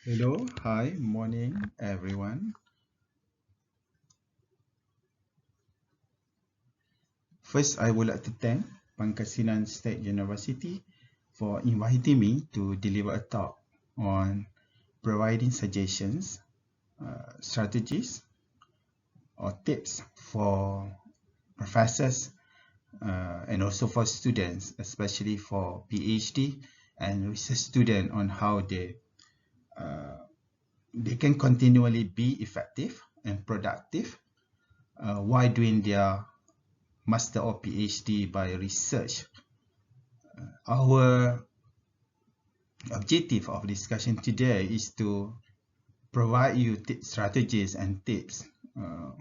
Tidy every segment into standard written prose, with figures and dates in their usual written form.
Hello, hi, morning, everyone. First, I would like to thank Pangasinan State University for inviting me to deliver a talk on providing suggestions, strategies, or tips for professors and also for students, especially for PhD and research students on how uh, they can continually be effective and productive while doing their master or PhD by research. Our objective of discussion today is to provide you strategies and tips, uh,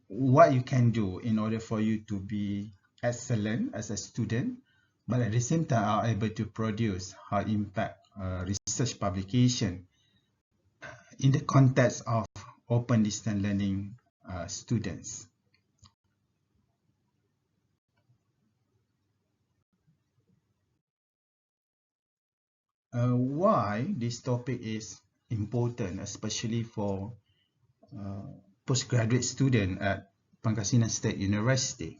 what you can do in order for you to be excellent as a student, but at the same time are able to produce high impact research publication in the context of open distance learning students. Why this topic is important, especially for uh, postgraduate student at Pangasinan State University.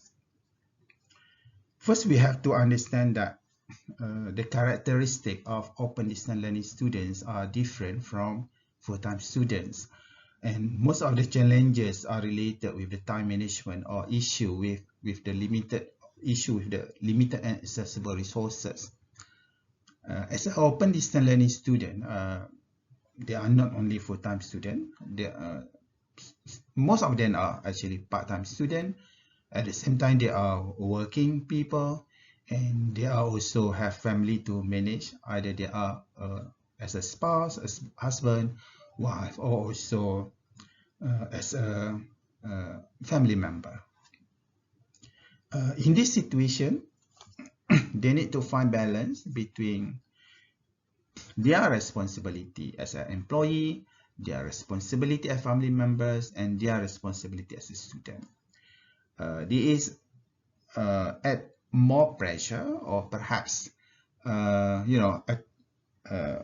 First, we have to understand that the characteristic of open distance learning students are different from full-time students. And most of the challenges are related with the time management or with the limited and accessible resources. As an open distance learning student, they are not only full-time student. Most of them are actually part-time student. At the same time, they are working people, and they are also have family to manage. Either they are as a spouse, as husband, wife, or also as a family member. In this situation, they need to find balance between their responsibility as an employee, their responsibility as family members, and their responsibility as a student. There is add more pressure, or perhaps uh, you know uh, uh,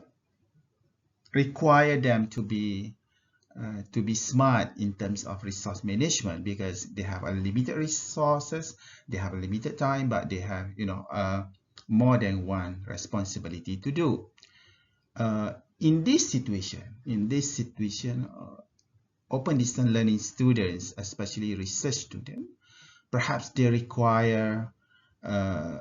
require them to be smart in terms of resource management, because they have a limited resources, they have a limited time, but they have more than one responsibility to do. In this situation, open distance learning students, especially research students, perhaps they require uh,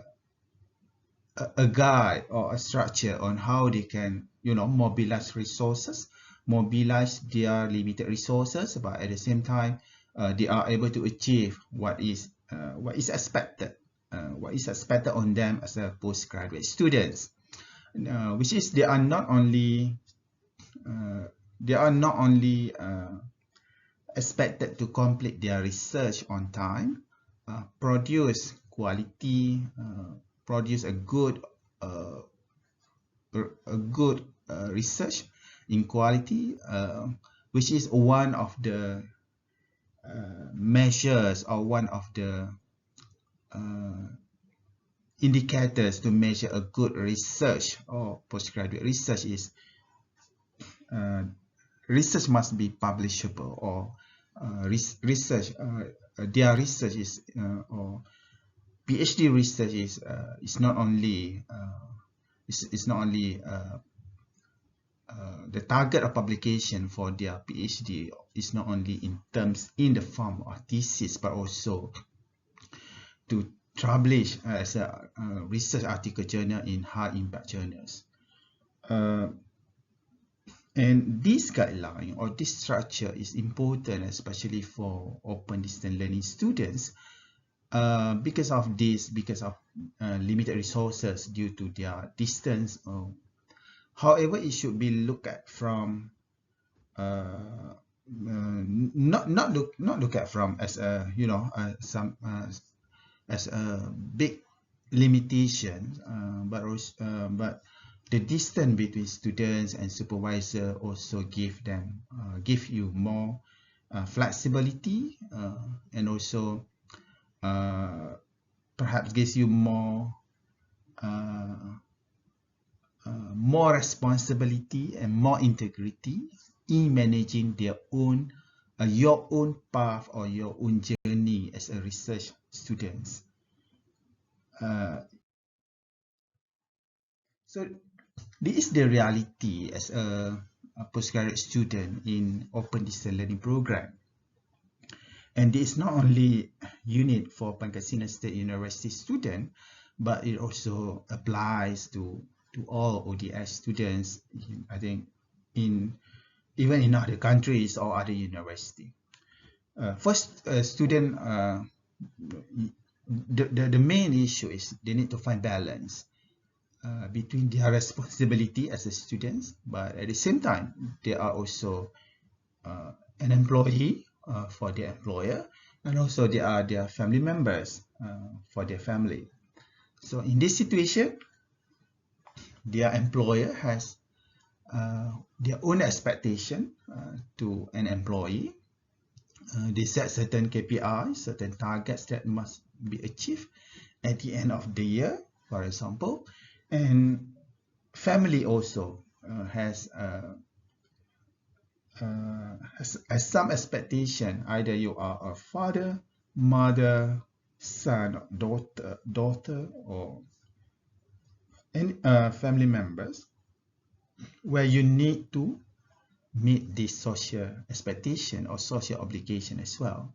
a guide or a structure on how they can mobilize resources, mobilize their limited resources, but at the same time they are able to achieve what is expected on them as a postgraduate students, which is uh, they are not only expected to complete their research on time, produce quality, produce uh, a good research in quality, which is one of the measures, or one of the uh, indicators to measure a good research or postgraduate research is uh, research must be publishable, or research their research or PhD research is not only is not only the target of publication for their PhD is not only in the form of thesis, but also to publish as a research article journal in high impact journals. Uh, and this guideline or this structure is important, especially for open distance learning students, because of limited resources due to their distance. However, it should be looked at from not look at from as a some as a big limitation, but the distance between students and supervisor also give you more flexibility, and also perhaps gives you uh, more responsibility and more integrity in managing their own, your own path or your own journey as a research student. So this is the reality as a postgraduate student in open distance learning program. And this is not only unique for Pangasinan State University students, but it also applies to all ODS students, I think, even in other countries or other universities. First, student, the main issue is they need to find balance between their responsibility as a student, but at the same time, they are also an employee for their employer, and also they are their family members for their family. So in this situation, their employer has their own expectation to an employee. They set certain KPIs, certain targets that must be achieved at the end of the year, for example. And family also has some expectation. Either you are a father, mother, son, daughter, or any family members, where you need to meet this social expectation or social obligation as well.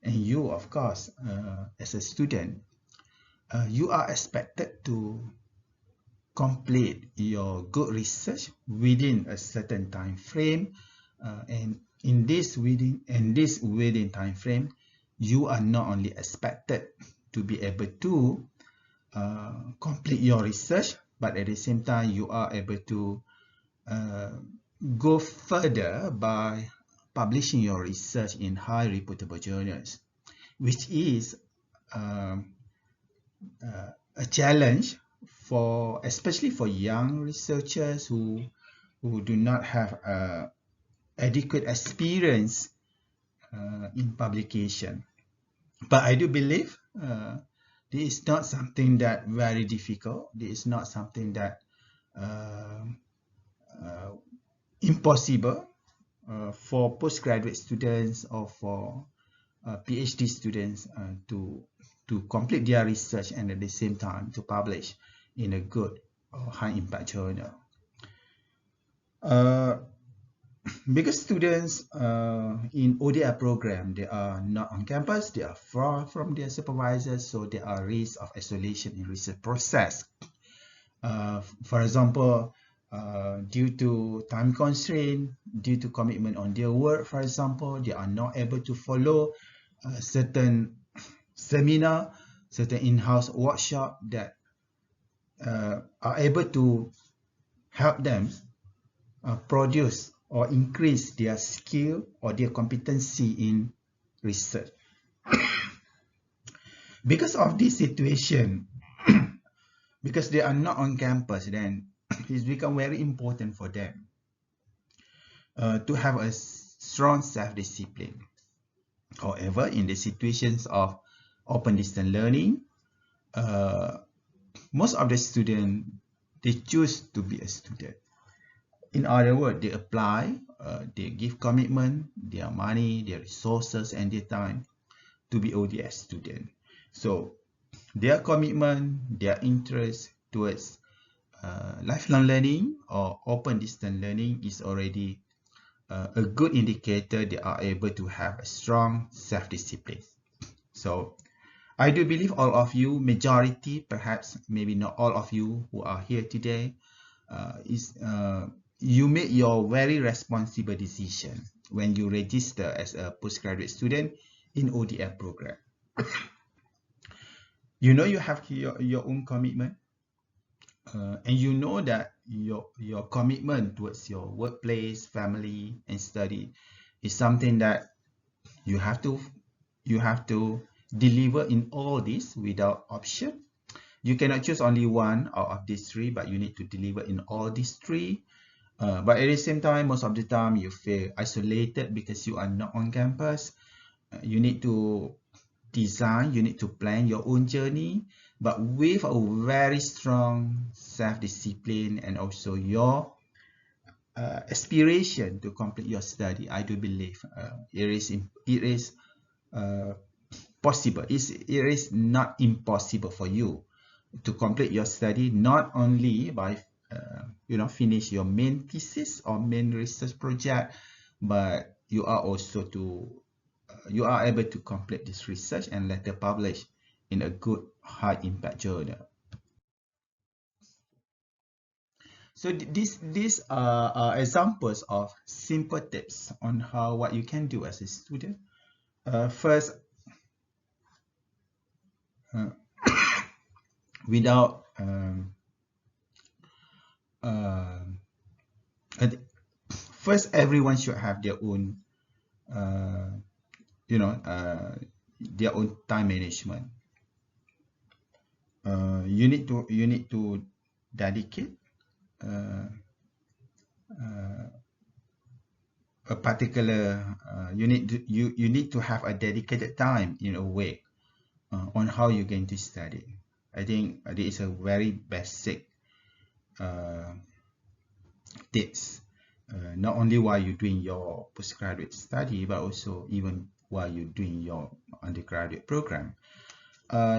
And you, of course, as a student, you are expected to complete your good research within a certain time frame, and in this within time frame, you are not only expected to be able to complete your research, but at the same time you are able to go further by publishing your research in high reputable journals, which is a challenge for especially for young researchers who do not have adequate experience in publication. But I do believe this is not something that very difficult. This is not something that impossible for postgraduate students or for PhD students to complete their research and at the same time to publish in a good or high impact journal. Because students in ODI program, they are not on campus, they are far from their supervisors, so there are risks of isolation in research process. For example, due to time constraint, due to commitment on their work, for example, they are not able to follow certain seminar, certain in-house workshop that are able to help them produce or increase their skill or their competency in research. Because of this situation, because they are not on campus, then it's become very important for them to have a strong self-discipline. However, in the situations of open distance learning, most of the students, they choose to be a student. In other words, they apply, they give commitment, their money, their resources, and their time to be ODS student. So their commitment, their interest towards lifelong learning or open distance learning is already a good indicator they are able to have a strong self-discipline. So I do believe all of you, majority, perhaps maybe not all of you who are here today, you made your very responsible decision when you register as a postgraduate student in ODF program. You know you have your own commitment, and you know that your commitment towards your workplace, family, and study is something that you have to deliver in all this without option. You cannot choose only one out of these three, but you need to deliver in all these three. But at the same time, most of the time you feel isolated because you are not on campus. You need to design, you need to plan your own journey, but with a very strong self-discipline and also your aspiration to complete your study. I do believe it is possible. It is not impossible for you to complete your study, not only by finish your main thesis or main research project, but you are able to complete this research and later publish in a good high impact journal. So these are examples of simple tips on what you can do as a student. First, without first, everyone should have their own their own time management. You need to dedicate a particular you need to have a dedicated time in a way on how you're going to study. I think this is a very basic tips, not only while you're doing your postgraduate study, but also even while you're doing your undergraduate program.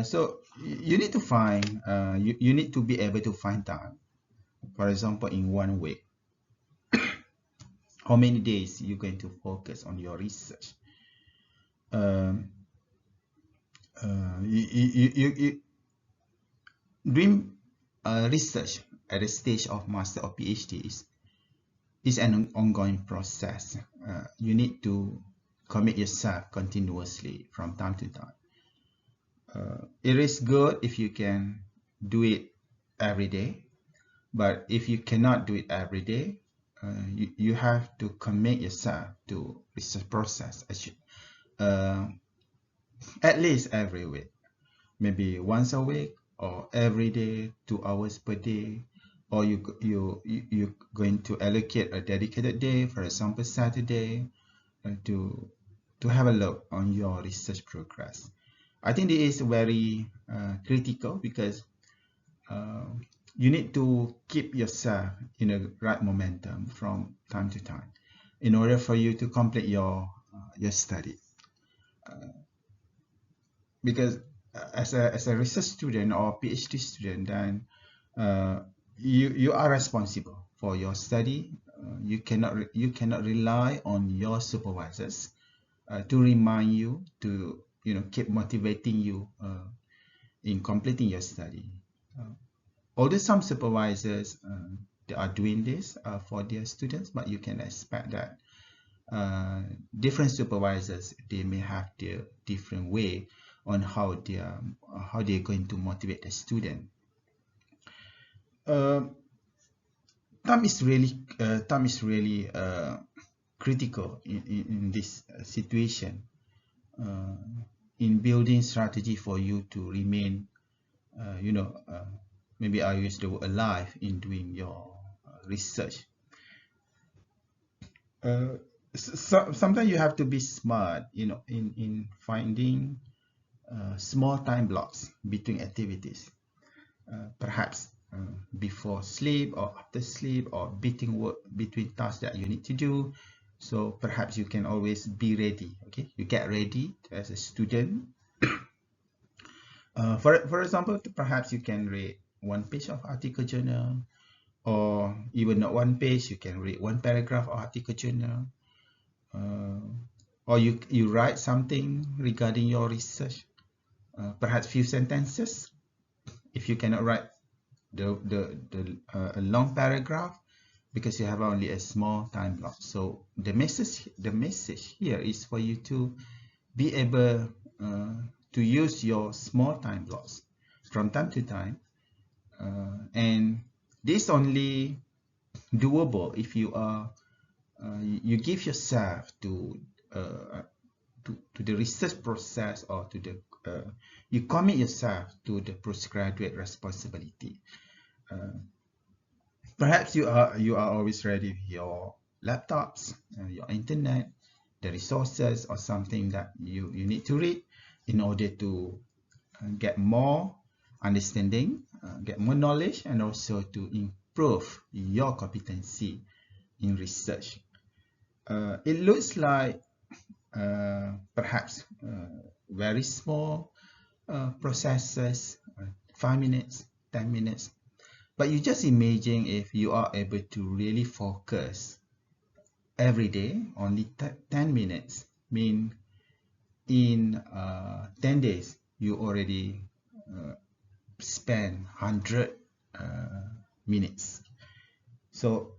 So you need to find you need to be able to find time. For example, in 1 week, how many days you're going to focus on your research. Doing research at the stage of master or PhD is an ongoing process. You need to commit yourself continuously from time to time. It is good if you can do it every day, but if you cannot do it every day, you have to commit yourself to research process at least every week, maybe once a week or every day, 2 hours per day, or you're going to allocate a dedicated day, for example Saturday, to have a look on your research progress. I think this is very critical because you need to keep yourself in a right momentum from time to time in order for you to complete your study. Because as a research student or PhD student, then you are responsible for your study. You cannot rely on your supervisors to remind you, to keep motivating you in completing your study. Although some supervisors they are doing this for their students, but you can expect that different supervisors, they may have their different way on how they're going to motivate the student. Time is really critical in this situation, in building strategy for you to remain maybe I use the word alive in doing your research. Sometimes you have to be smart, in finding small time blocks between activities, perhaps before sleep or after sleep, or between tasks that you need to do. So perhaps you can always be ready. Okay, you get ready as a student. For example, perhaps you can read 1 page of article journal, or even not 1 page, you can read 1 paragraph of article journal, or you write something regarding your research, perhaps few sentences. If you cannot write a long paragraph because you have only a small time block. So the message here is for you to be able to use your small time blocks from time to time, and this only doable if you are you give yourself to the research process, or to the you commit yourself to the postgraduate responsibility. Perhaps you are always ready with your laptops, your internet, the resources, or something that you need to read. in order to get more understanding, get more knowledge, and also to improve your competency in research. It looks like perhaps very small processes, 5 minutes, 10 minutes. But you just imagine if you are able to really focus every day, only 10 minutes, mean in 10 days, you already spend 100 minutes. So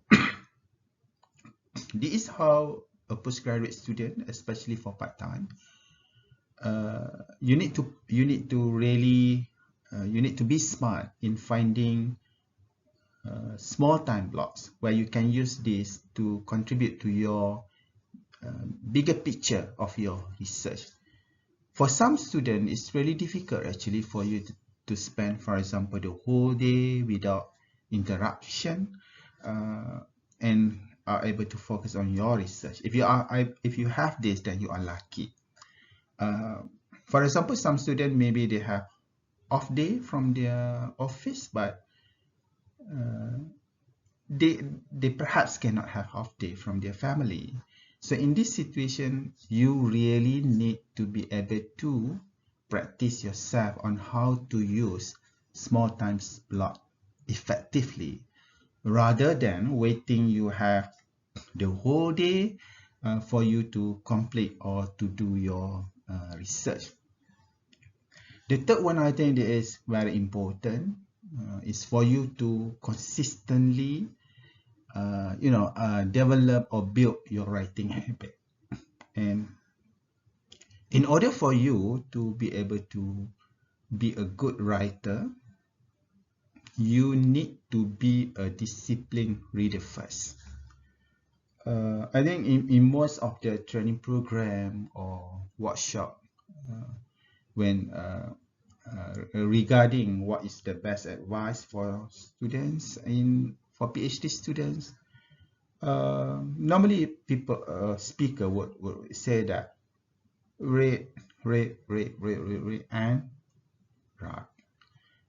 this is how a postgraduate student, especially for part-time, you need to really you need to be smart in finding small time blocks where you can use this to contribute to your bigger picture of your research. For some students, it's really difficult actually for you to spend, for example, the whole day without interruption and are able to focus on your research. If you have this, then you are lucky. For example, some students, maybe they have off day from their office, but they perhaps cannot have off day from their family. So in this situation, you really need to be able to practice yourself on how to use small time block effectively, rather than waiting you have the whole day for you to complete or to do your research. The third one I think that is very important is for you to consistently develop or build your writing habit. And in order for you to be able to be a good writer, you need to be a disciplined reader first. I think in most of the training program or workshop, when regarding what is the best advice for students for PhD students, normally people speaker would say that read and write.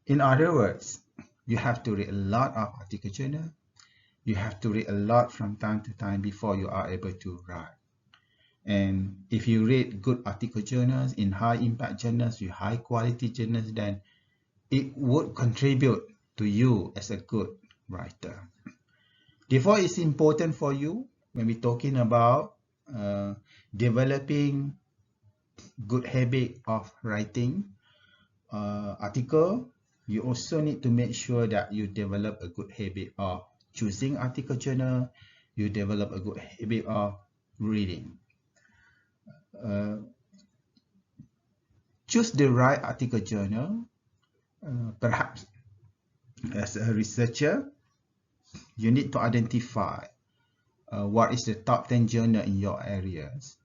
In other words, you have to read a lot of article journal. You have to read a lot from time to time before you are able to write. And if you read good article journals in high impact journals, with high quality journals, then it would contribute to you as a good writer. Therefore, it's important for you when we're talking about developing good habit of writing article. You also need to make sure that you develop a good habit of choosing article journal. You develop a good habit of reading. Choose the right article journal. Perhaps as a researcher, you need to identify what is the top 10 journal in your areas,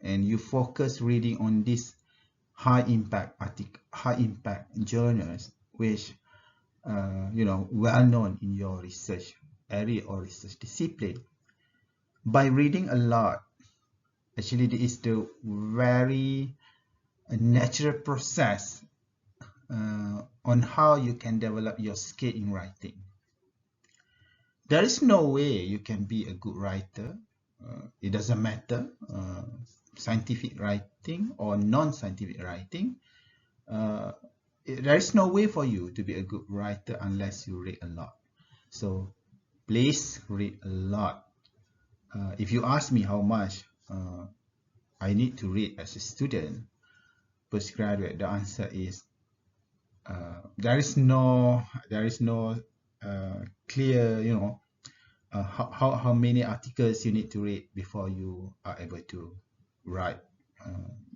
and you focus reading on these high impact journals which well known in your research area or research discipline. By reading a lot, actually it is the very natural process on how you can develop your skill in writing. There is no way you can be a good writer. It doesn't matter scientific writing or non-scientific writing. There is no way for you to be a good writer unless you read a lot. So please read a lot. If you ask me how much I need to read as a student, postgraduate, the answer is there is no clear, how many articles you need to read before you are able to write.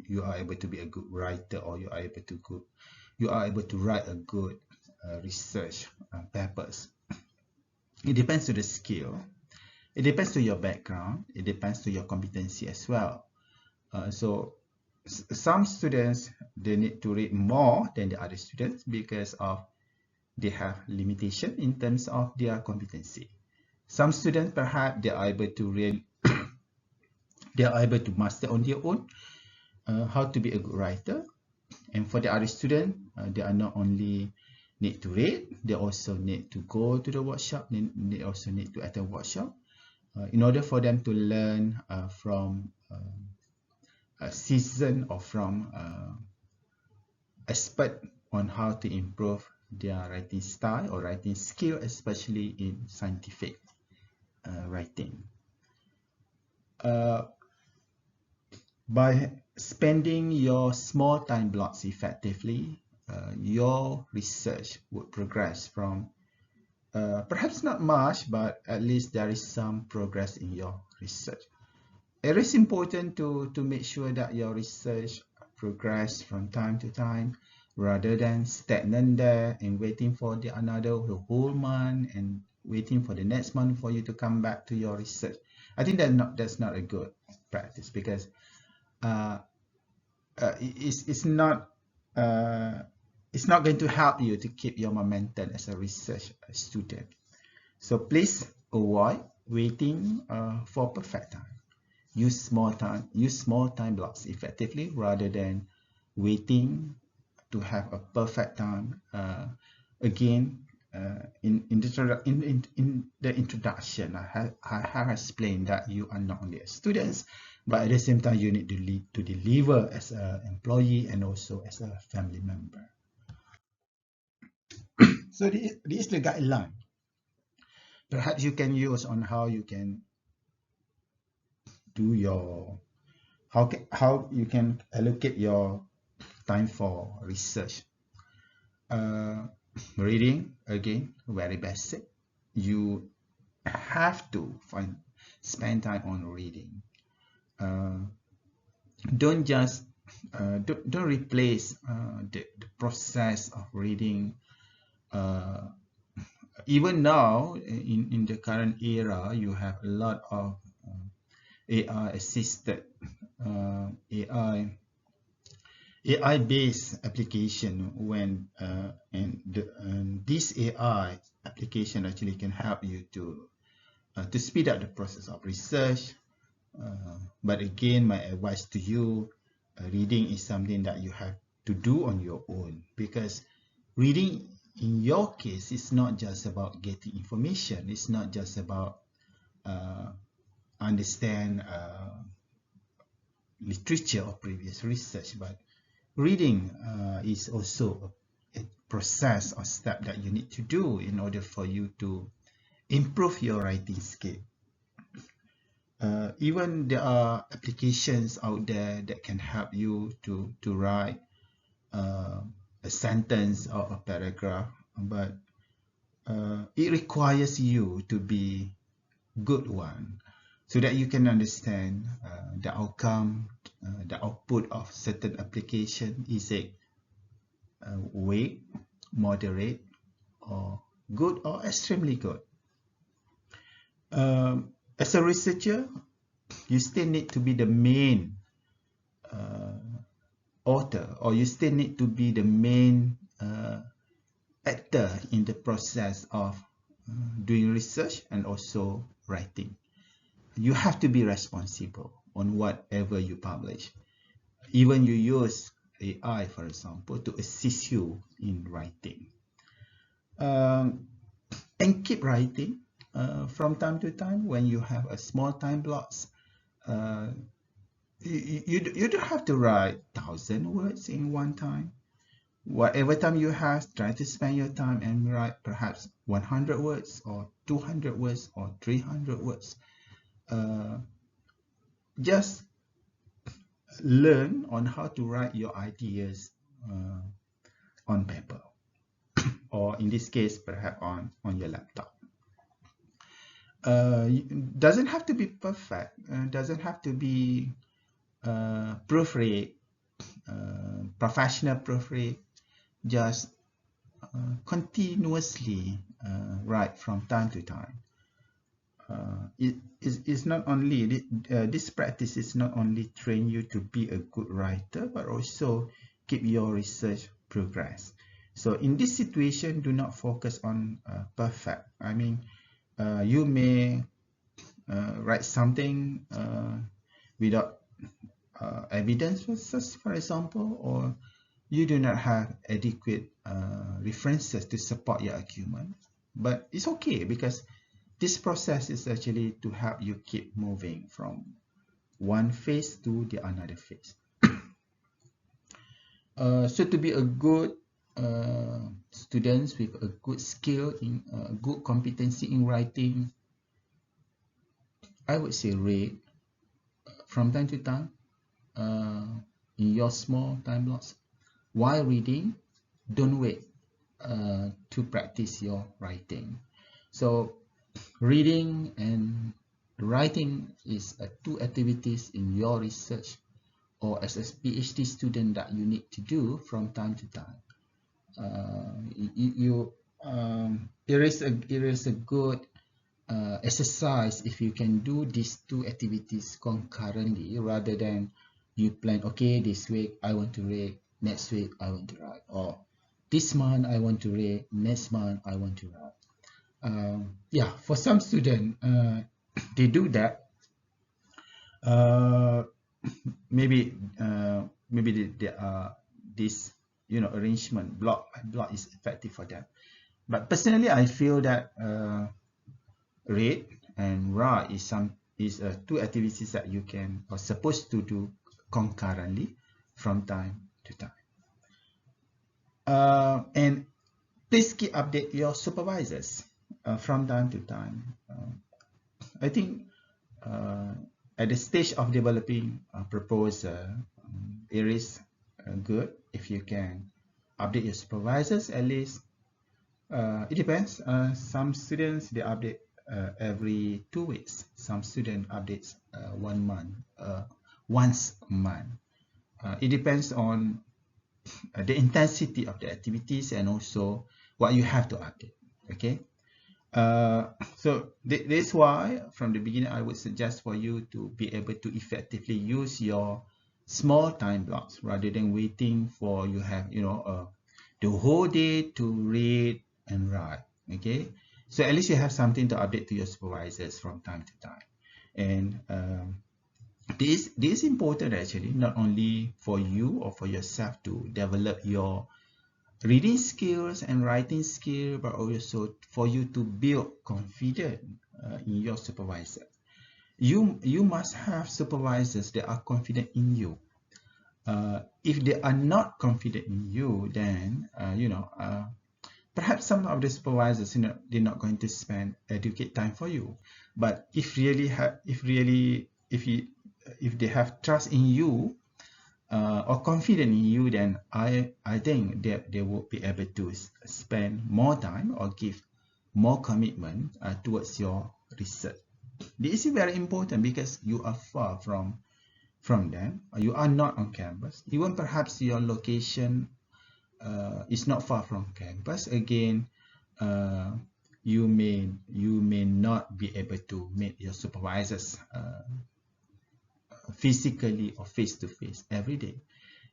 You are able to be a good writer, or you are able to write a good research papers. It depends to the skill. It depends to your background. It depends to your competency as well. So some students, they need to read more than the other students because of they have limitation in terms of their competency. Some students, perhaps they are able to read they are able to master on their own how to be a good writer. And for the other student, they are not only need to read, they also need to go to the workshop, they also need to attend workshop in order for them to learn from a season or from expert on how to improve their writing style or writing skill, especially in scientific writing. By spending your small time blocks effectively, your research would progress from perhaps not much, but at least there is some progress in your research. It is important to make sure that your research progress from time to time rather than stagnant there and waiting for the whole month and waiting for the next month for you to come back to your research. I think that's not a good practice, because it's not going to help you to keep your momentum as a research student. So please avoid waiting for perfect time. Use small time blocks effectively rather than waiting to have a perfect time. Again, in the introduction, I have explained that you are not only a student, but at the same time you need to deliver as an employee and also as a family member. So this is the guideline. Perhaps you can use on how you can do your how you can allocate your time for research. Reading, again, very basic. You have to spend time on reading. Don't just don't replace the process of reading. Even now, in the current era, you have a lot of AI assisted AI-based application and this AI application actually can help you to speed up the process of research. But again, my advice to you, reading is something that you have to do on your own, because reading in your case is not just about getting information. It's not just about understand literature or previous research, but reading is also a process or step that you need to do in order for you to improve your writing skill. Even there are applications out there that can help you to write a sentence or a paragraph, but it requires you to be good one, so that you can understand the outcome, the output of certain application. Is it weak, moderate, or good, or extremely good? As a researcher, you still need to be the main author, or you still need to be the main actor in the process of doing research and also writing. You have to be responsible on whatever you publish. Even you use AI, for example, to assist you in writing. And keep writing from time to time when you have a small time blocks. You don't have to write 1,000 words in one time. Whatever time you have, try to spend your time and write perhaps 100 words or 200 words or 300 words. Just learn on how to write your ideas on paper, or in this case, perhaps on your laptop. Doesn't have to be perfect, doesn't have to be proofread, professional proofread. Just continuously write from time to time. It is not only this practice is not only train you to be a good writer, but also keep your research progress. So in this situation, do not focus on perfect. I mean, you may write something without evidence, for example, or you do not have adequate references to support your argument, but it's okay because this process is actually to help you keep moving from one phase to the another phase. So to be a good students with a good skill in good competency in writing, I would say read from time to time in your small time blocks. While reading, don't wait to practice your writing. So reading and writing is two activities in your research or as a PhD student that you need to do from time to time. It is a good exercise if you can do these two activities concurrently rather than you plan, okay, this week I want to read, next week I want to write, or this month I want to read, next month I want to write. Yeah, for some students, they do that. Maybe this arrangement block by block is effective for them. But personally, I feel that read and write is two activities that you can or supposed to do concurrently from time to time. And please keep update your supervisors from time to time. I think at the stage of developing a proposal, it is good if you can update your supervisors at least. It depends. Some students they update every 2 weeks. Some student updates 1 month, once a month. It depends on the intensity of the activities and also what you have to update. Okay. So this is why from the beginning I would suggest for you to be able to effectively use your small time blocks rather than waiting for you have the whole day to read and write. Okay, so at least you have something to update to your supervisors from time to time. And this is important actually, not only for you or for yourself to develop your reading skills and writing skill, but also for you to build confidence in your supervisor. You must have supervisors that are confident in you. If they are not confident in you, then perhaps some of the supervisors they're not going to spend adequate time for you. But if they have trust in you or confident in you, then I think that they will be able to spend more time or give more commitment towards your research. This is very important because you are far from them. You are not on campus. Even perhaps your location is not far from campus. Again, you may not be able to meet your supervisors physically or face to face every day.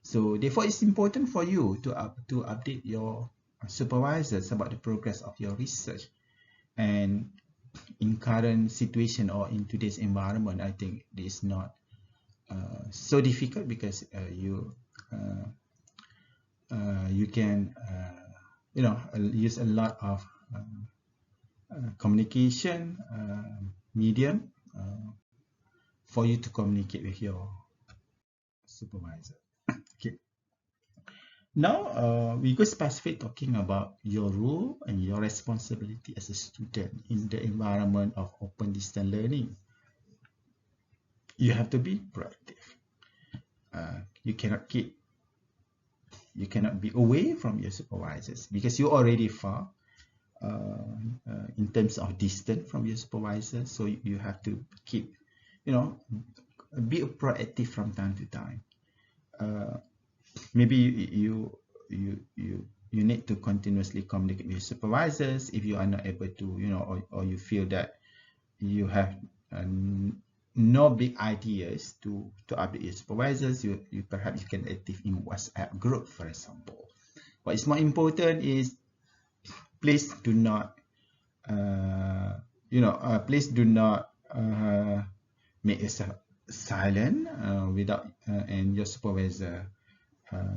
So therefore, it's important for you to update your supervisors about the progress of your research. And in current situation or in today's environment, I think it is not so difficult because you can use a lot of communication medium for you to communicate with your supervisor. Okay. Now we go specific talking about your role and your responsibility as a student in the environment of open distance learning. You have to be proactive. You cannot be away from your supervisors because you're already far in terms of distance from your supervisor. So you have to keep, be proactive from time to time. Maybe you need to continuously communicate with your supervisors if you are not able to, or you feel that you have no big ideas to update your supervisors. You perhaps you can active in WhatsApp group, for example. What is more important is please do not make yourself silent without and your supervisor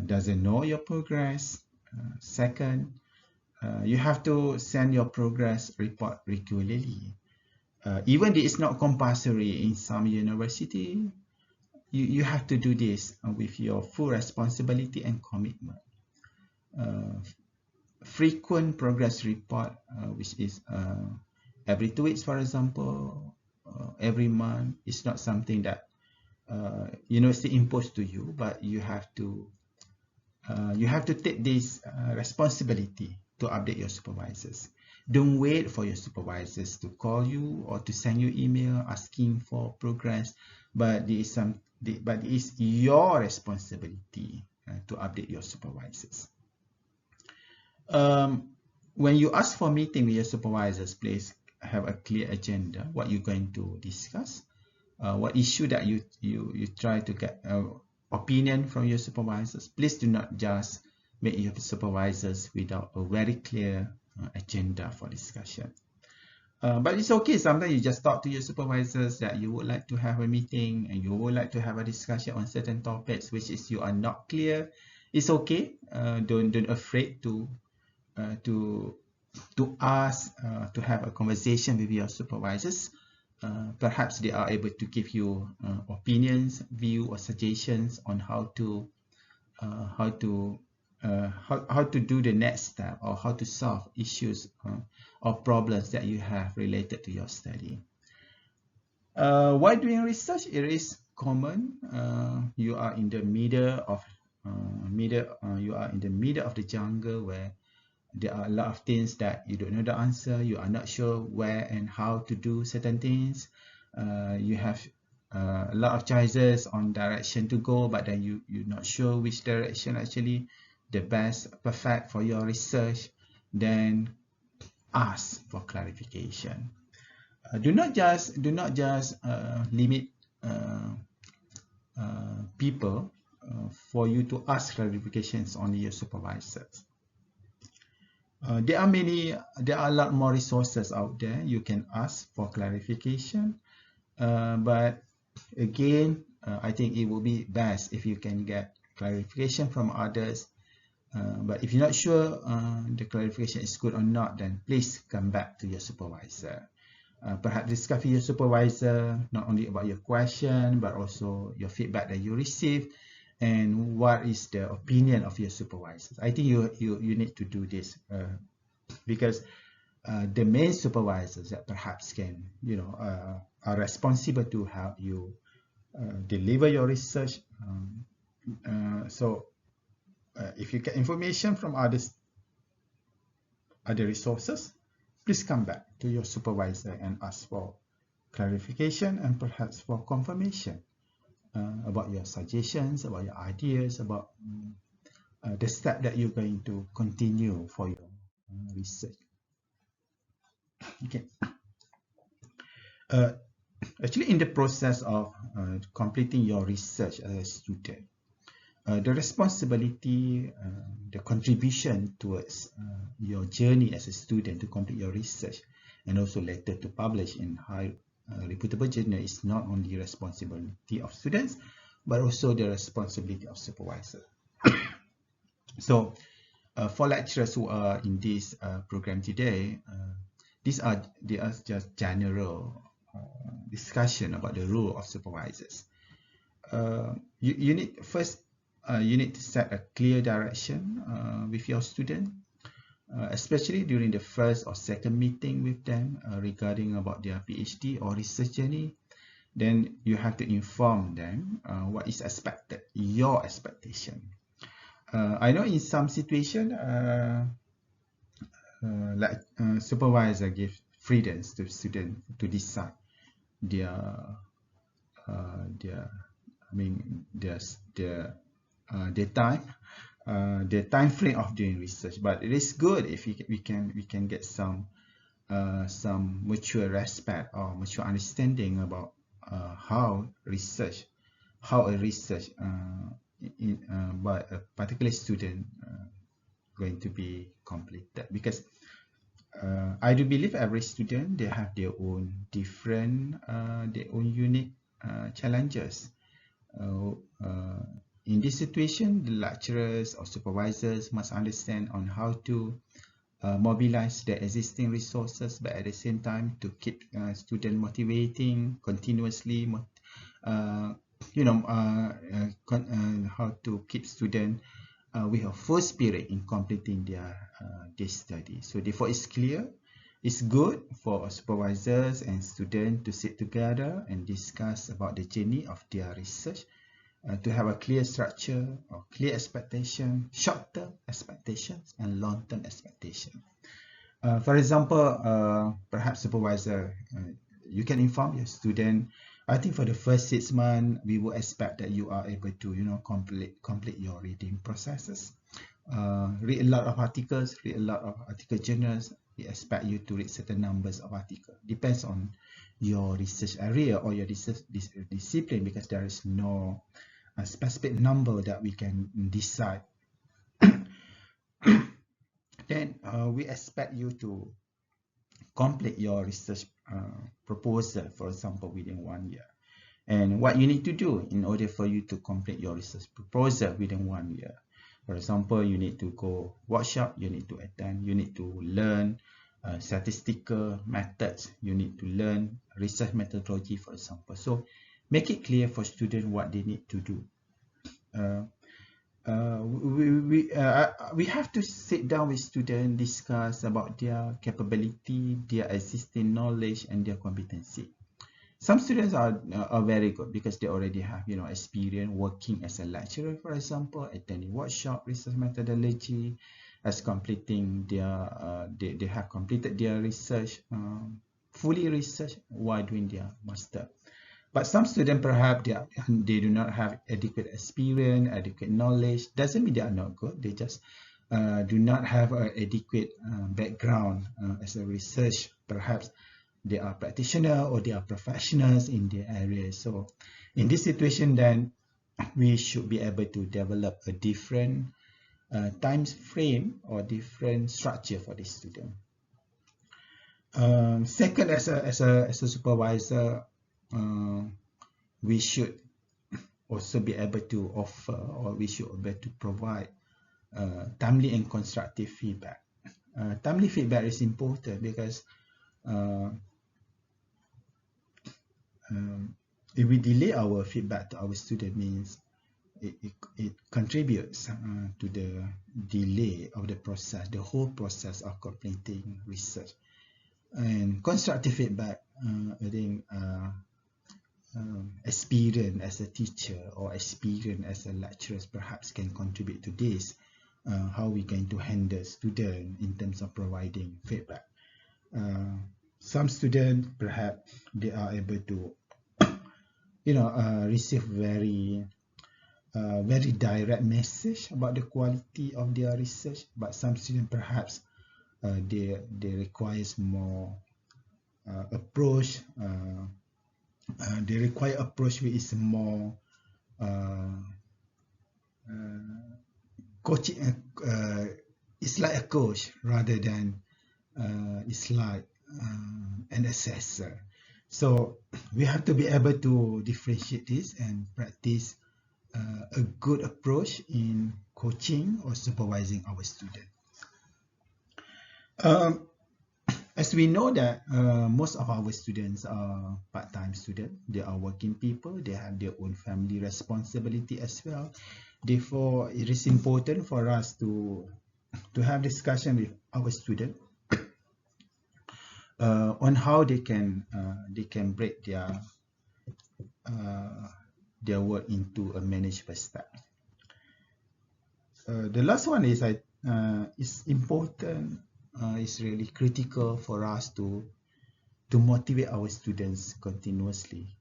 doesn't know your progress. Second, you have to send your progress report regularly. Even if it's not compulsory in some university, you have to do this with your full responsibility and commitment. Frequent progress report, which is every 2 weeks, for example, every month, is not something that university imposed to you, but you have to take this responsibility to update your supervisors. Don't wait for your supervisors to call you or to send you email asking for progress, but it is your responsibility to update your supervisors. When you ask for meeting with your supervisors, please have a clear agenda, what you're going to discuss, what issue that you try to get opinion from your supervisors. Please do not just meet your supervisors without a very clear agenda for discussion. But it's okay, sometimes you just talk to your supervisors that you would like to have a meeting and you would like to have a discussion on certain topics which is you are not clear. It's okay. Don't afraid to ask, to have a conversation with your supervisors. Perhaps they are able to give you opinions, view, or suggestions on how to do the next step, or how to solve issues or problems that you have related to your study. While doing research, it is common. You are in the middle of the jungle where there are a lot of things that you don't know the answer. You are not sure where and how to do certain things. You have a lot of choices on direction to go, but then you're not sure which direction actually the best, perfect for your research. Then ask for clarification. Do not just limit people for you to ask clarifications on your supervisors. There are a lot more resources out there you can ask for clarification, but again, I think it will be best if you can get clarification from others. But if you're not sure the clarification is good or not, then please come back to your supervisor. Perhaps discuss with your supervisor not only about your question, but also your feedback that you receive and what is the opinion of your supervisors. I think you need to do this because the main supervisors that perhaps can, are responsible to help you deliver your research. So if you get information from other resources, please come back to your supervisor and ask for clarification and perhaps for confirmation about your suggestions, about your ideas, about the step that you're going to continue for your research. Okay. Actually, in the process of completing your research as a student, the responsibility, the contribution towards your journey as a student to complete your research and also later to publish in high reputable journal is not only the responsibility of students, but also the responsibility of supervisors. So for lecturers who are in this program today, these are just general discussion about the role of supervisors. You need first you need to set a clear direction with your student, especially during the first or second meeting with them regarding about their PhD or research journey. Then you have to inform them what is expected, your expectation. I know in some situation, like supervisor give freedom to student to decide their time frame of doing research. But it is good if we can get some mutual respect or mutual understanding about how a research by a particular student going to be completed, because I do believe every student, they have their own different their own unique challenges. in this situation, the lecturers or supervisors must understand on how to mobilize the existing resources, but at the same time to keep student motivating continuously, how to keep student with a full spirit in completing their study. So therefore it's clear, it's good for supervisors and students to sit together and discuss about the journey of their research, to have a clear structure or clear expectation, short-term expectations and long-term expectations. For example, perhaps supervisor, you can inform your student, I think for the first 6 months, we will expect that you are able to, complete your reading processes. Read a lot of articles, read a lot of article journals. We expect you to read certain numbers of articles. Depends on your research area or your research discipline, because there is no specific number that we can decide. Then we expect you to complete your research proposal, for example, within 1 year. And what you need to do in order for you to complete your research proposal within 1 year. For example, you need to go workshop, you need to attend, you need to learn statistical methods, you need to learn research methodology, for example. So make it clear for students what they need to do. We have to sit down with students, discuss about their capability, their existing knowledge, and their competency. Some students are very good because they already have experience working as a lecturer, for example, attending workshop, research methodology, as completing their they have completed their research, fully research while doing their master. But some students perhaps they do not have adequate experience, adequate knowledge. Doesn't mean they are not good. They just do not have an adequate background as a research. Perhaps they are practitioners or they are professionals in their area. So in this situation, then we should be able to develop a different time frame or different structure for this student. Second, as a supervisor, we should also be able to offer, or we should be able to provide timely and constructive feedback. Timely feedback is important because if we delay our feedback to our student, means it contributes to the delay of the process, the whole process of completing research. And constructive feedback, I think experience as a teacher or experience as a lecturer perhaps can contribute to this. How we going to handle students in terms of providing feedback. Some students perhaps they are able to receive very direct message about the quality of their research, but some students perhaps they requires more approach. They require approach which is more coaching. It's like a coach rather than it's like an assessor. So we have to be able to differentiate this and practice a good approach in coaching or supervising our students. As we know that most of our students are part-time students, they are working people, they have their own family responsibility as well. Therefore, it is important for us to have discussion with our students on how they can break their work into a management style. The last one is it's important. It's really critical for us to motivate our students continuously.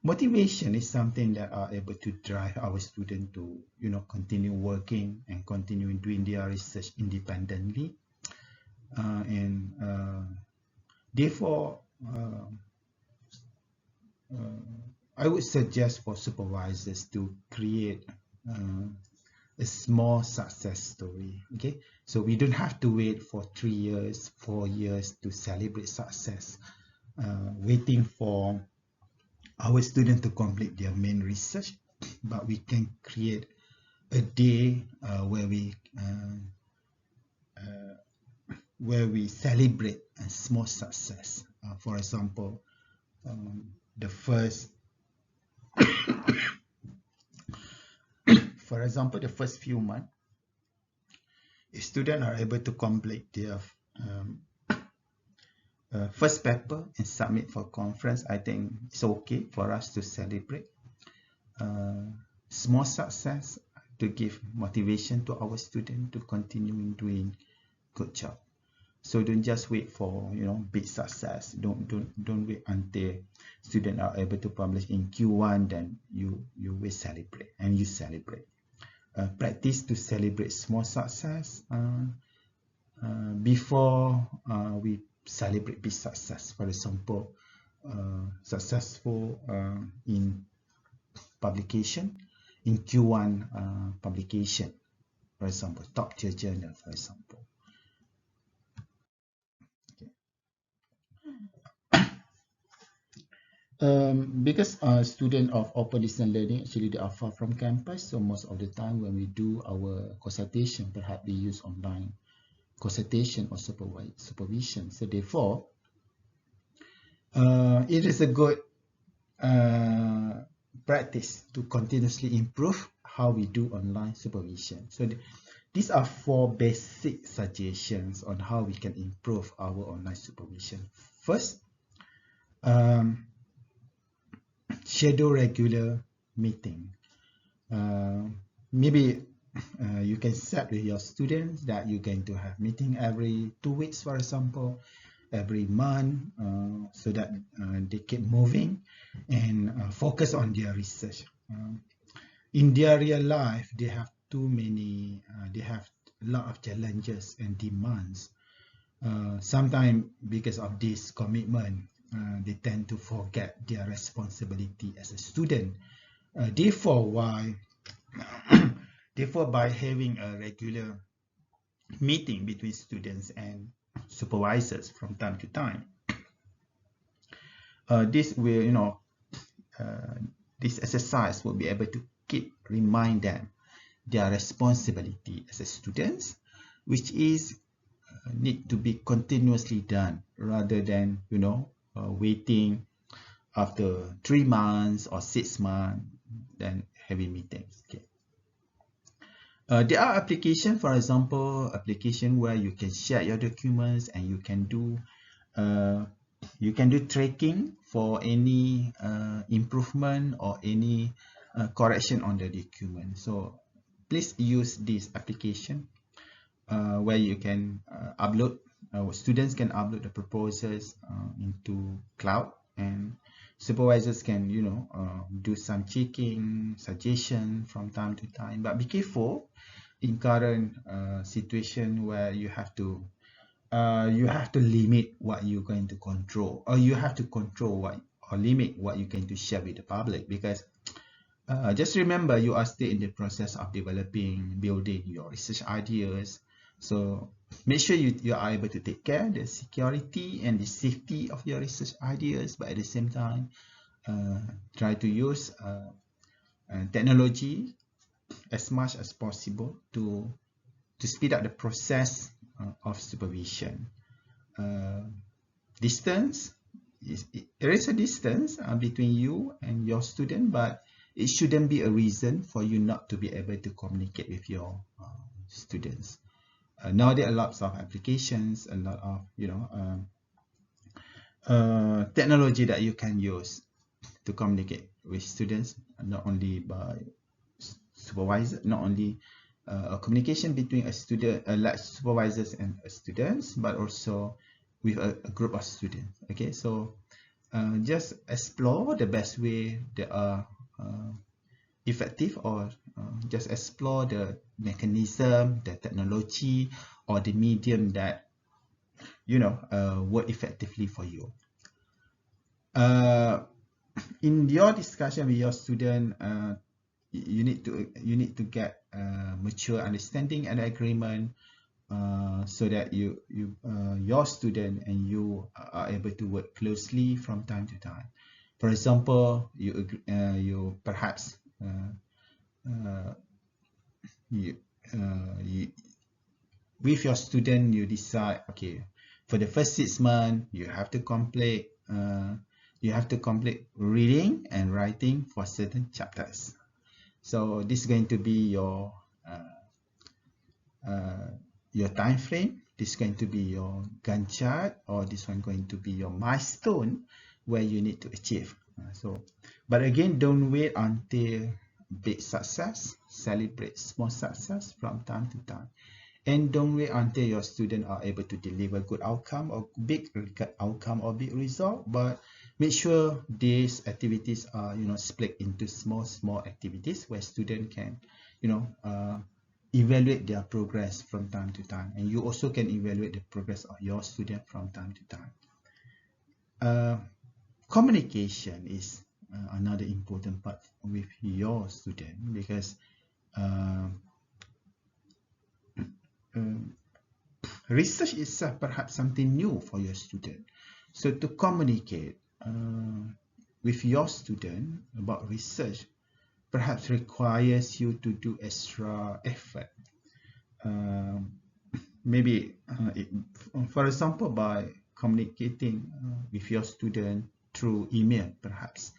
Motivation is something that are able to drive our students to continue working and continue doing their research independently, and therefore I would suggest for supervisors to create a small success story. Okay, so we don't have to wait for 3 years, 4 years to celebrate success, waiting for our students to complete their main research. but we can create a day where we celebrate a small success. For example, the first few months, students are able to complete their first paper and submit for conference. I think it's okay for us to celebrate small success to give motivation to our students to continue doing good job. So don't just wait for big success. Don't wait until students are able to publish in Q1, then you will celebrate, and you celebrate. Practice to celebrate small success before we celebrate big success. For example, successful in publication, in Q1 publication, for example, top tier journal, for example. Because students of open distance learning, actually they are far from campus, so most of the time when we do our consultation, perhaps we use online consultation or supervision. So therefore, it is a good practice to continuously improve how we do online supervision. So these are 4 basic suggestions on how we can improve our online supervision. First, schedule regular meeting. Maybe you can set with your students that you're going to have meeting every 2 weeks, for example, every month, so that they keep moving and focus on their research. In their real life, they have they have a lot of challenges and demands. Sometimes because of this commitment, they tend to forget their responsibility as a student. Therefore, by having a regular meeting between students and supervisors from time to time, this will, this exercise will be able to remind them their responsibility as a students, which is need to be continuously done rather than waiting after 3 months or 6 months then having meetings. Okay. There are applications, for example, application where you can share your documents and you can do tracking for any improvement or any correction on the document. So please use this application where you can upload, students can upload the proposals into cloud, and supervisors can do some checking, suggestion from time to time. But be careful in current situation where you have to limit what you're going to control, or you have to control or limit what you're going to share with the public, because just remember, you are still in the process of building your research ideas. So make sure you are able to take care of the security and the safety of your research ideas, but at the same time, try to use technology as much as possible to speed up the process of supervision. Distance, there is a distance between you and your student, but it shouldn't be a reason for you not to be able to communicate with your students. Now there are lots of applications, a lot of technology that you can use to communicate with students, not only by supervisor, not only a communication between a student, like supervisors and students, but also with a group of students. Okay, so just explore the best way that are effective, or just explore the mechanism, the technology, or the medium that work effectively for you. In your discussion with your student, you need to get mature understanding and agreement, so that your student and you are able to work closely from time to time. For example, you perhaps you, you with your student, you decide, okay, for the first 6 months, you have to complete reading and writing for certain chapters. So this is going to be your time frame. This is going to be your Gantt chart, or this one going to be your milestone where you need to achieve. But again, don't wait until big success. Celebrate small success from time to time. And don't wait until your students are able to deliver good outcome or big outcome or big result, but make sure these activities are split into small activities where students can evaluate their progress from time to time, and you also can evaluate the progress of your student from time to time. Communication is another important part with your student, because research is perhaps something new for your student. So to communicate with your student about research perhaps requires you to do extra effort. For example, by communicating with your student through email, perhaps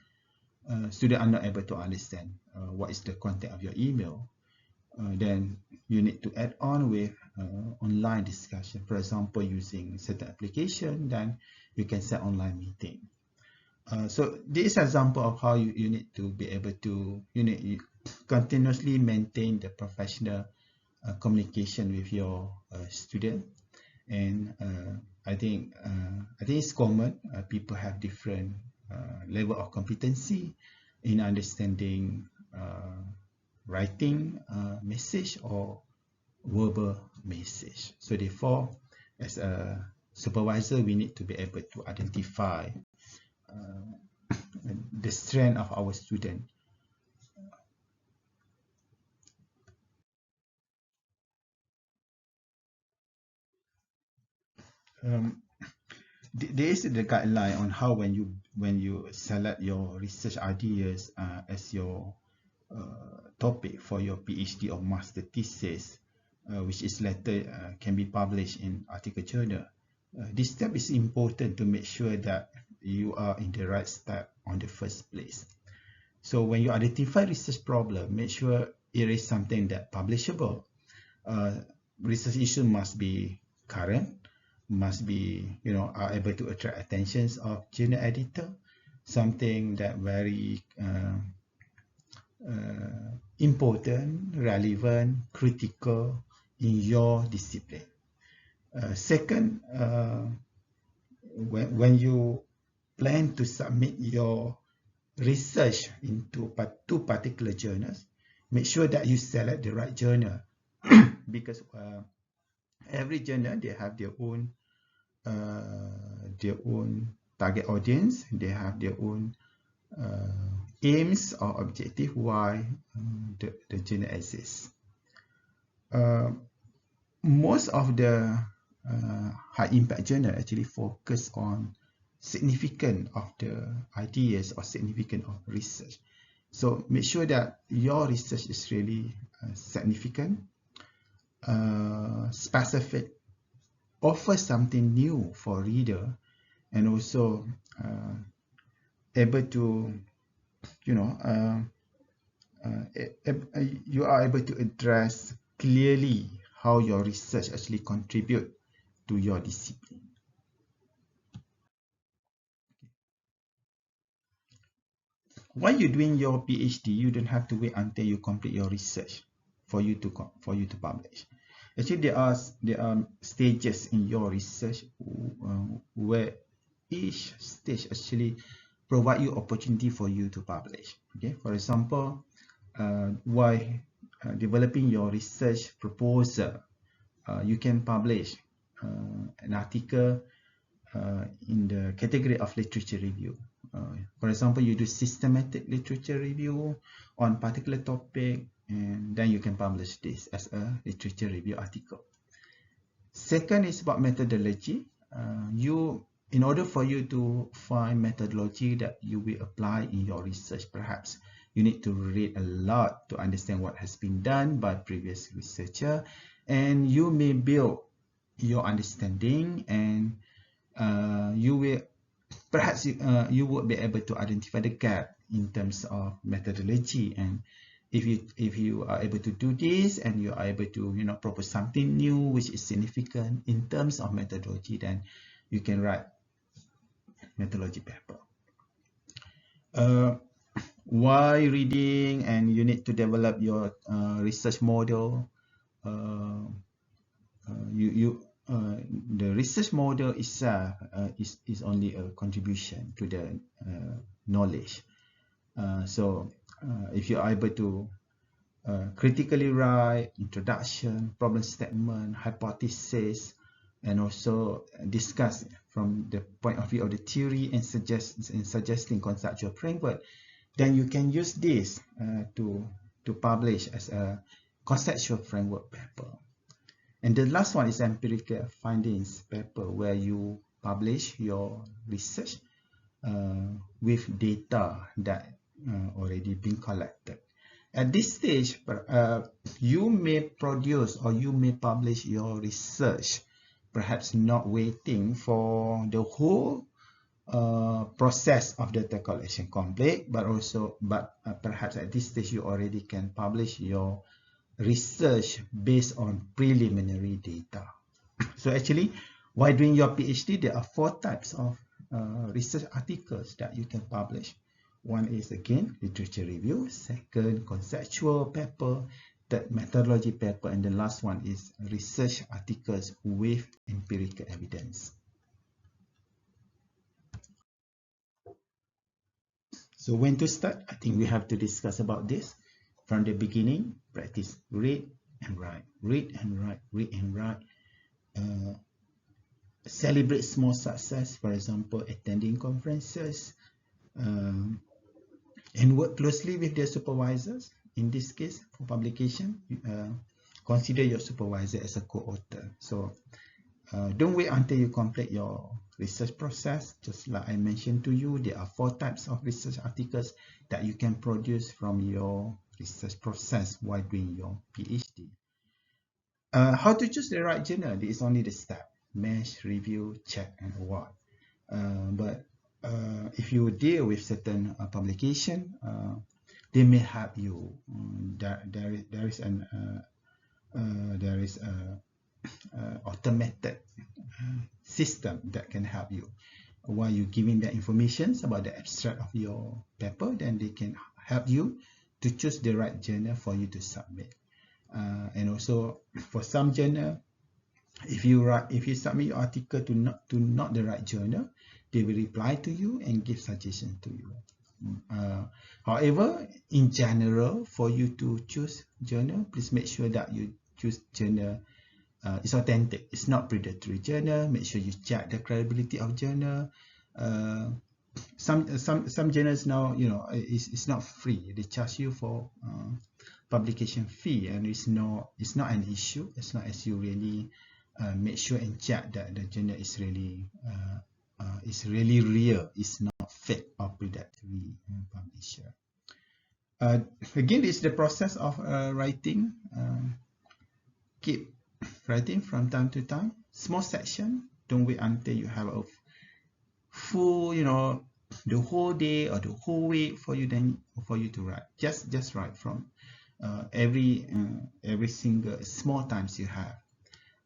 students are not able to understand what is the content of your email. Then you need to add on with online discussion. For example, using certain application, then you can set online meeting. So this is an example of how you need to be able to continuously maintain the professional communication with your student. And I think it's common. People have different level of competency in understanding writing message or verbal message. So therefore, as a supervisor, we need to be able to identify the strength of our student. There is the guideline on how when you select your research ideas as your topic for your PhD or master thesis, which is later can be published in article journal. This step is important to make sure that you are in the right step on the first place. So when you identify research problem, make sure it is something that publishable. Research issue must be current, must be are able to attract attentions of journal editor, something that very important, relevant, critical in your discipline. Second, when you plan to submit your research into two particular journals, make sure that you select the right journal because every journal, they have their own target audience, they have their own aims or objective why the journal exists. Most of the high impact journal actually focus on significance of the ideas or significance of research. So make sure that your research is really significant, specific, offer something new for reader, and also able to you are able to address clearly how your research actually contribute to your discipline. While you're doing your PhD, you don't have to wait until you complete your research for you to publish. Actually, there are stages in your research where each stage actually provide you opportunity for you to publish. Okay, for example, while developing your research proposal, you can publish an article in the category of literature review. For example, you do systematic literature review on particular topic, and then you can publish this as a literature review article. Second is about methodology. In order for you to find methodology that you will apply in your research, perhaps You need to read a lot to understand what has been done by previous researcher, and you may build your understanding, and you will perhaps you would be able to identify the gap in terms of methodology. And if you are able to do this, and you are able to propose something new which is significant in terms of methodology, then you can write methodology paper. Why reading? And you need to develop your research model. The research model itself is only a contribution to the knowledge. So if you are able to critically write introduction, problem statement, hypothesis, and also discuss from the point of view of the theory and suggesting conceptual framework, then you can use this to publish as a conceptual framework paper. And the last one is empirical findings paper, where you publish your research with data that already been collected. At this stage, you may produce or you may publish your research, perhaps not waiting for the whole process of data collection complete, but perhaps at this stage you already can publish your research based on preliminary data. So actually, while doing your PhD, there are 4 types of research articles that you can publish. One is, again, literature review. Second, conceptual paper. Third, methodology paper. And the last one is research articles with empirical evidence. So when to start? I think we have to discuss about this. From the beginning, practice read and write. Read and write. Read and write. Celebrate small success, for example, attending conferences, and work closely with their supervisors. In this case, for publication, consider your supervisor as a co-author. So don't wait until you complete your research process. Just like I mentioned to you, there are 4 types of research articles that you can produce from your research process while doing your PhD. How to choose the right journal? This is only the step: mesh, review, check, and award. But if you deal with certain publication, they may help you. There is a automated system that can help you. While you giving the information about the abstract of your paper, then they can help you to choose the right journal for you to submit. And also for some journal, if you submit your article to not the right journal, they will reply to you and give suggestions to you. However, in general, for you to choose journal, please make sure that you choose journal is authentic. It's not predatory journal. Make sure you check the credibility of journal. Some journals now, it's not free. They charge you for publication fee, and it's not an issue as long as you really make sure and check that the journal is really real. It's not fake or predatory publisher. Again, it's the process of writing. Keep writing from time to time. Small section. Don't wait until you have a full, the whole day or the whole week for you to write. Just write from every single small times you have.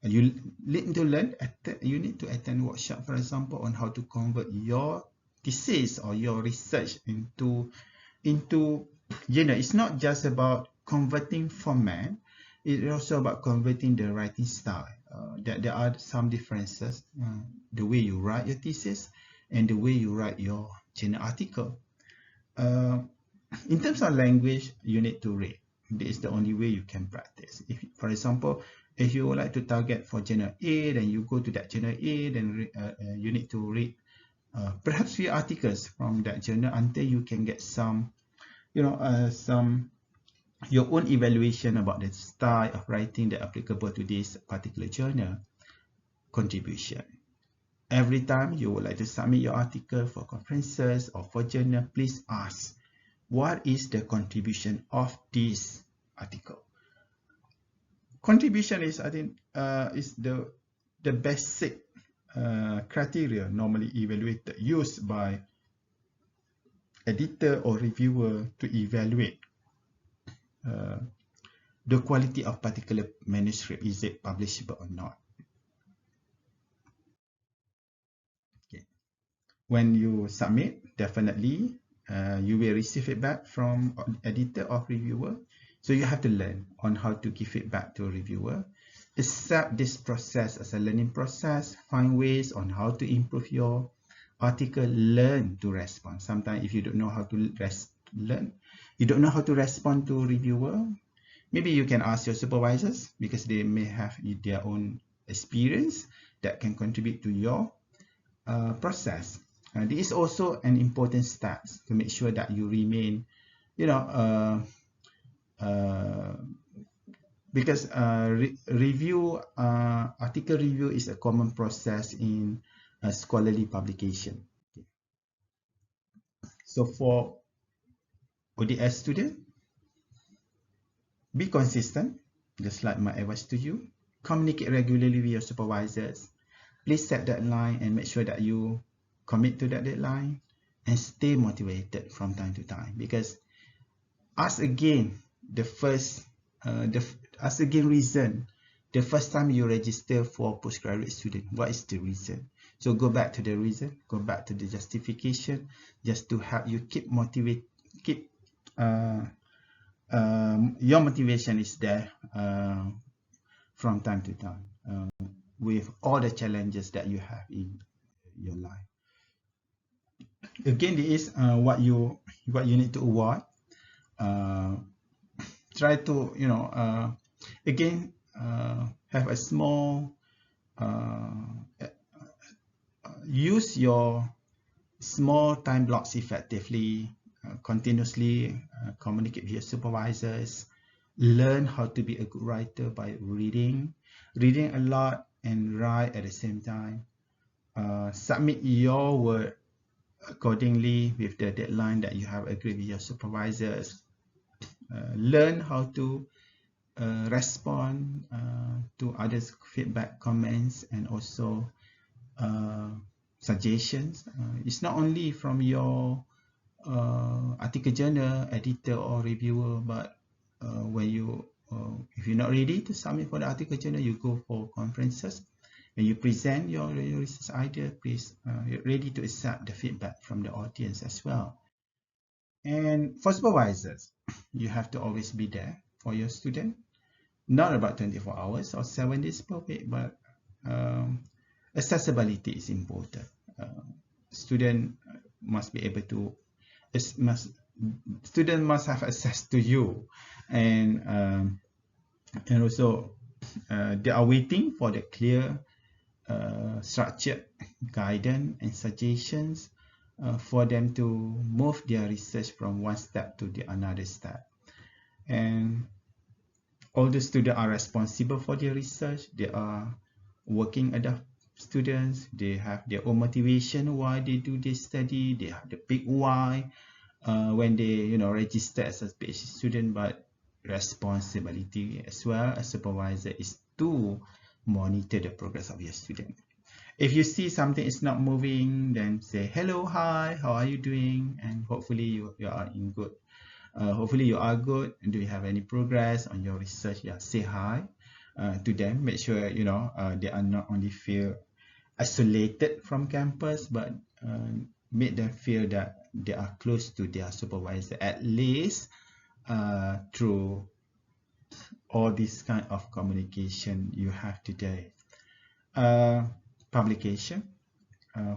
You need to attend workshop, for example, on how to convert your thesis or your research into journal. It's not just about converting format. It's also about converting the writing style. There are some differences. The way you write your thesis and the way you write your journal article. In terms of language, you need to read. This is the only way you can practice. For example, if you would like to target for journal A, then you go to that journal A, then you need to read perhaps few articles from that journal until you can get some your own evaluation about the style of writing that applicable to this particular journal. Contribution. Every time you would like to submit your article for conferences or for journal, please ask what is the contribution of this article. Contribution is, I think, is the basic criteria normally evaluated, used by editor or reviewer to evaluate the quality of particular manuscript. Is it publishable or not? Okay. When you submit, definitely you will receive feedback from editor or reviewer. So you have to learn on how to give feedback to a reviewer. Accept this process as a learning process. Find ways on how to improve your article. Learn to respond. Sometimes if you don't know how to you don't know how to respond to a reviewer, maybe you can ask your supervisors, because they may have their own experience that can contribute to your process. This is also an important step to make sure that you remain, because article review is a common process in a scholarly publication. So for ODS student, be consistent, just like my advice to you. Communicate regularly with your supervisors. Please set deadline and make sure that you commit to that deadline, and stay motivated from time to time. Because ask again reason the first time you register for postgraduate student. What is the reason? So go back to the reason, go back to the justification, just to help you keep motivated, your motivation is there from time to time, with all the challenges that you have in your life. Again, this is what you need to avoid. Try to again have a small use your small time blocks effectively. Continuously communicate with your supervisors. Learn how to be a good writer by reading a lot and write at the same time. Submit your work accordingly with the deadline that you have agreed with your supervisors. Learn how to respond to others' feedback, comments, and also suggestions. It's not only from your article journal editor or reviewer, but when you if you're not ready to submit for the article journal, you go for conferences and you present your research idea. Please you're ready to accept the feedback from the audience as well. And for supervisors, you have to always be there for your student, not about 24 hours or 7 days per week, but accessibility is important. Student must be able to student must have access to you, and also they are waiting for the clear structured guidance and suggestions for them to move their research from one step to the another step. And all the students are responsible for their research. They are working adult students. They have their own motivation why they do this study. They have the big why when they register as a PhD student. But responsibility as well as supervisor is to monitor the progress of your student. If you see something is not moving, then say hello, hi, how are you doing? And hopefully you are in good. Hopefully you are good. And do you have any progress on your research? Yeah, say hi to them. Make sure they are not only feel isolated from campus, but make them feel that they are close to their supervisor, at least through all this kind of communication you have today. Publication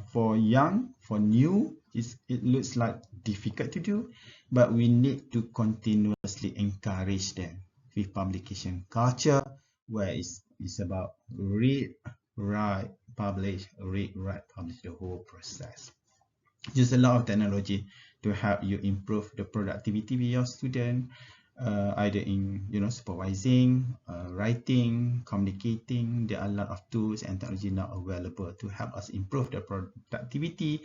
for new, it looks like difficult to do, but we need to continuously encourage them with publication culture, where it's about read, write, publish, read, write, publish, the whole process. Use a lot of technology to help you improve the productivity with your student, either in supervising, writing, communicating. There are a lot of tools and technology now available to help us improve the productivity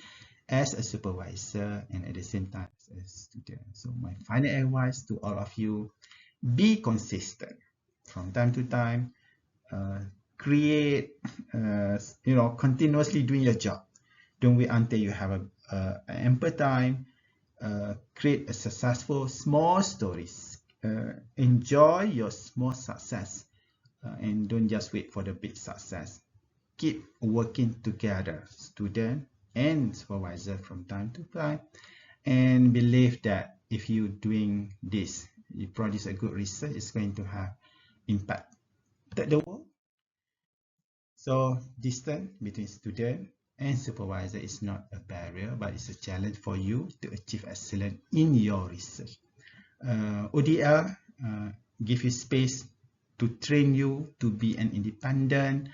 as a supervisor and at the same time as a student. So my final advice to all of you, be consistent from time to time, create, continuously doing your job. Don't wait until you have ample time. Create a successful small stories. Enjoy your small success and don't just wait for the big success. Keep working together, student and supervisor from time to time, and believe that if you're doing this, you produce a good research, it's going to have impact the world. So distance between student and supervisor is not a barrier, but it's a challenge for you to achieve excellence in your research. ODL give you space to train you to be an independent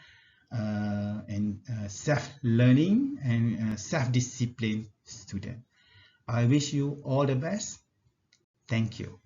and self-learning and self-disciplined student. I wish you all the best. Thank you.